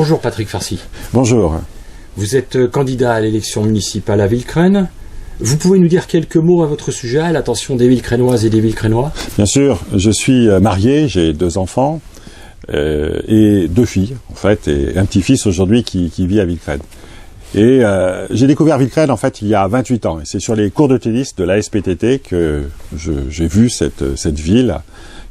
Bonjour Patrick Farcy. Bonjour. Vous êtes candidat à l'élection municipale à Villecresnes. Vous pouvez nous dire quelques mots à votre sujet, à l'attention des Villecresnoises et des Villecresnois? Bien sûr, je suis marié, j'ai 2 enfants et 2 filles, en fait, et un petit-fils aujourd'hui qui vit à Villecresnes. Et j'ai découvert Villecresnes, en fait, il y a 28 ans. Et c'est sur les cours de tennis de l'ASPTT que j'ai vu cette ville,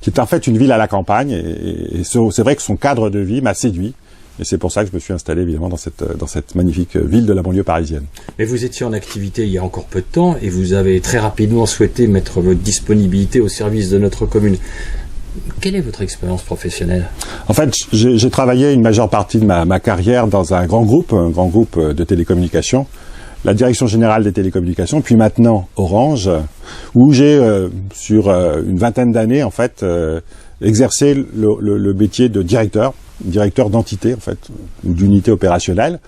qui est en fait une ville à la campagne. Et c'est vrai que son cadre de vie m'a séduit. Et c'est pour ça que je me suis installé évidemment dans cette magnifique ville de la banlieue parisienne. Mais vous étiez en activité il y a encore peu de temps et vous avez très rapidement souhaité mettre votre disponibilité au service de notre commune. Quelle est votre expérience professionnelle? En fait, j'ai travaillé une majeure partie de ma carrière dans un grand groupe de télécommunications, la Direction Générale des Télécommunications, puis maintenant Orange, où j'ai, sur une vingtaine d'années, en fait, exercé le métier de directeur d'entité, en fait, ou d'unité opérationnelle.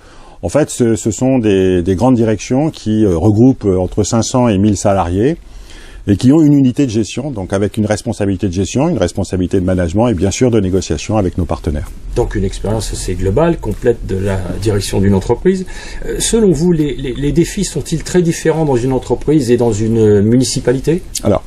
En fait, ce sont des grandes directions qui regroupent entre 500 et 1000 salariés et qui ont une unité de gestion, donc avec une responsabilité de gestion, une responsabilité de management et bien sûr de négociation avec nos partenaires. Donc une expérience assez globale, complète de la direction d'une entreprise. Selon vous, les défis sont-ils très différents dans une entreprise et dans une municipalité? Alors,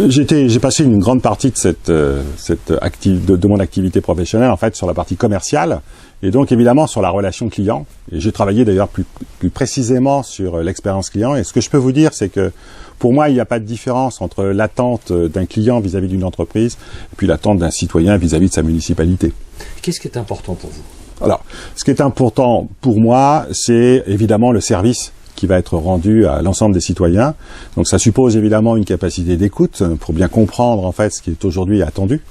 j'ai passé une grande partie de mon activité professionnelle en fait sur la partie commerciale et donc évidemment sur la relation client. Et j'ai travaillé d'ailleurs plus précisément sur l'expérience client. Et ce que je peux vous dire, c'est que pour moi, il n'y a pas de différence entre l'attente d'un client vis-à-vis d'une entreprise et puis l'attente d'un citoyen vis-à-vis de sa municipalité. Qu'est-ce qui est important pour vous? Alors, ce qui est important pour moi, c'est évidemment le service qui va être rendu à l'ensemble des citoyens. Donc ça suppose évidemment une capacité d'écoute pour bien comprendre en fait ce qui est aujourd'hui attendu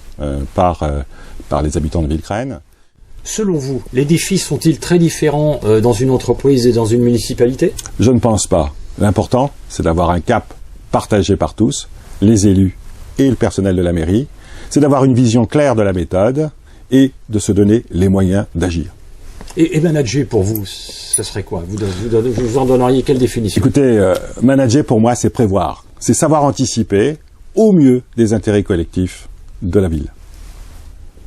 par les habitants de Villecresnes. Selon vous, les défis sont-ils très différents dans une entreprise et dans une municipalité? Je ne pense pas. L'important, c'est d'avoir un cap partagé par tous, les élus et le personnel de la mairie. C'est d'avoir une vision claire de la méthode et de se donner les moyens d'agir. Et manager pour vous, ce serait quoi? Vous en donneriez quelle définition? Écoutez, manager pour moi, c'est prévoir. C'est savoir anticiper au mieux les intérêts collectifs de la ville.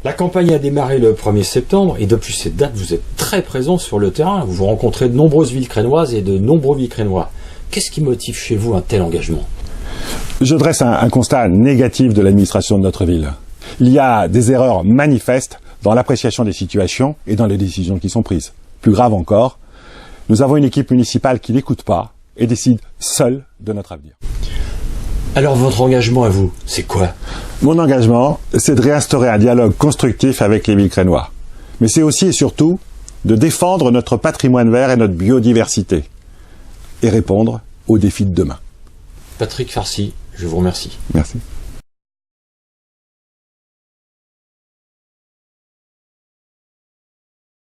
La campagne a démarré le 1er septembre et depuis cette date, vous êtes très présent sur le terrain. Vous rencontrez de nombreuses Villecresnoises et de nombreux Villecresnois. Qu'est-ce qui motive chez vous un tel engagement? Je dresse un constat négatif de l'administration de notre ville. Il y a des erreurs manifestes dans l'appréciation des situations et dans les décisions qui sont prises. Plus grave encore, nous avons une équipe municipale qui n'écoute pas et décide seule de notre avenir. Alors votre engagement à vous, c'est quoi? Mon engagement, c'est de réinstaurer un dialogue constructif avec les Villecresnois. Mais c'est aussi et surtout de défendre notre patrimoine vert et notre biodiversité et répondre aux défis de demain. Patrick Farcy, je vous remercie. Merci.